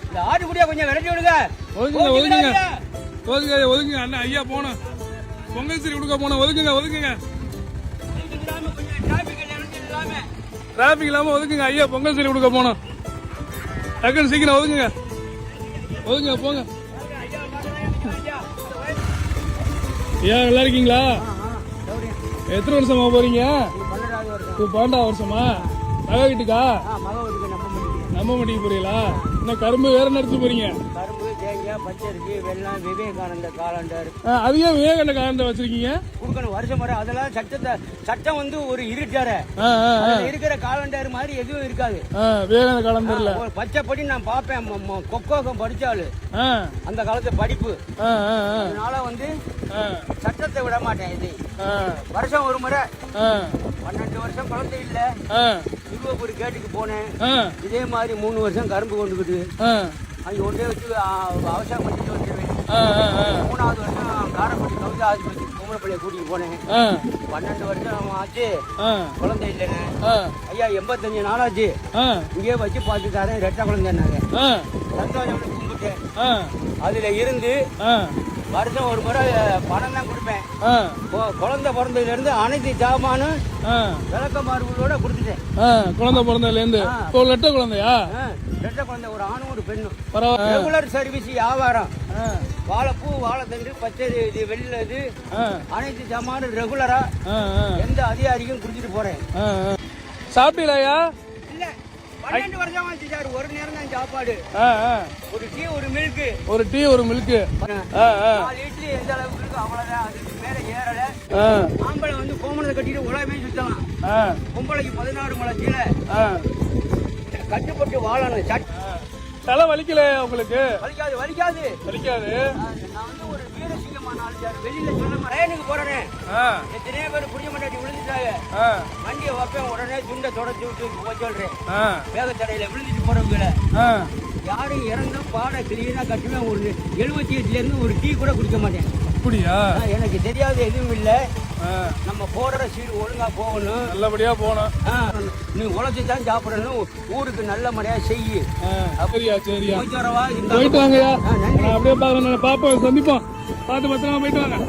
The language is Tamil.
இந்த ஆட்டுக்குடியா கொஞ்சம் விரட்டி விடுங்க. ஒதுக்குங்க ஒதுக்குங்க ஒதுக்குங்க ஒதுக்குங்க அண்ணா ஐயா போனோம் பொங்கல் சரி கொடுக்க போனோம். ஒதுக்குங்க ஒதுக்குங்க டிராபிக் இல்லாம ஒதுக்குங்க ஐயா பொங்கல் சரி கொடுக்க போனோம். டக்குன்னு சீக்கிரம் ஒதுக்குங்க ஒதுங்க போங்க. ஐயா நல்லா இருக்கீங்களா? எத்தனை வருஷமா போறீங்க? 12 வருஷமா? மக வீட்டுக்கா? நம்ம மட்டிக்கு போறீங்களா? இன்னும் கரும்பு வேற நடத்து போறீங்க? கரும்பு, தேங்காய், பச்சரிசி, வெள்ளம், விவேகானந்த காலண்டர். அதையே விவேகானந்த காலண்டர் வச்சிருக்கீங்க? கொடுக்கணும் வருஷம் வர. அதெல்லாம் சட்டம் வந்து ஒரு இருட்டார இருக்கிற காலண்டர் மாதிரி எதுவும் இருக்காது. விவேகானந்த காலண்டர்ல பச்சைப்படி நான் பாப்பேன். கொக்கோகம் படிச்சாலு அந்த காலத்து படிப்பு. அதனால வந்து சட்டத்தை விட மாட்டேன். இது வருஷம் ஒரு முறை. 12 வருஷம் குழந்தை இல்ல. திருவப்பூர் கேட்டுக்கு போனேன். இதே மாதிரி 3 வருஷம் கரும்பு கொண்டுக்கிட்டு அங்க ஒன்றே வச்சு அவசரம் பண்ணிட்டு வந்துடுவேன். 3வது வருஷம் காரப்பட்டி கவிதா ஆஸ்பத்திரி பொம்பளைப்பள்ளியை கூட்டிட்டு போனேன். 12 வருஷம் ஆச்சு குழந்தை இல்லைன்னு. ஐயா 85 நாளாச்சு இங்கே வச்சு பார்த்துட்டாரேன். ரெட்டை குழந்தைன்னாங்க. சந்தோஷம் கும்பிட்டேன். அதுல இருந்து வருஷம் ஒரு முறை பணம் தான் கொடுப்பேன். குழந்தை பிறந்ததுல இருந்து அனைத்து ஜாமானும் விளக்கமாறுகளோட கொடுத்துட்டேன். குழந்தை பிறந்ததுல இருந்து ரெட்டை குழந்தையா? ரெட்டை குழந்தை, ஒரு ஆணும் ஒரு பெண்ணும். ரெகுலர் சர்வீஸ் வியாபாரம். வாழைப்பூ, வாழைத்தண்டு, பச்சை, இது வெள்ளை, இது அனைத்து ஜாமானும் ரெகுலரா எந்த அதிகாரிக்கும் குடிச்சிட்டு போறேன். சாப்பிட்டீங்களா? இல்ல 12 வருஷம் ஆச்சு சார். ஒரு நேரம் தான் சாப்பாடு. ஒரு டீ ஒரு மில்க். ஒரு டீ ஒரு மில்க். 4 இட்லி எந்த அளவுக்கு இருக்கு அவ்வளவுதான். அதுக்கு மேல ஏறல. ஆம்பளை வந்து கோமணத்தை கட்டிட்டு உலகமே சுத்தலாம். பொம்பளைக்கு 16 முளை கீழே கட்டுப்பட்டு வாழணும். தலை வலிக்கல உங்களுக்கு? வலிக்காது வலிக்காது வலிக்காது. நான் வந்து ஒரு வீரசிங்கமா 4 சார் வெளியில சொன்ன ரேனுக்கு போறேன். எத்தனையோ பேர் புடிய மாட்டாட்டி விழுந்துட்டாங்க. வண்டியை வைப்பேன், உடனே துண்டை தொடச்சு விட்டு போய் சொல்றேன். வேகத்தடையில விழுந்துட்டு போறவங்கள யாரும் இறந்தா பாட கிளீனா கட்டுவேன். ஒரு 78ல இருந்து ஒரு டீ கூட குடிக்க மாட்டேன். அப்படியா? எனக்கு தெரியாது எதுவும் இல்ல. நம்ம போடுற சீடு ஒழுங்கா போகணும், நல்லபடியா போகணும். நீ உழைச்சி தான் சாப்பிடணும். ஊருக்கு நல்ல முறையா செய்யு. சரியா சரியா போயிட்டு வாங்கய்யா. அப்படியே பாப்போம், சந்திப்போம். பார்த்து பத்திரமா போயிட்டு வாங்க.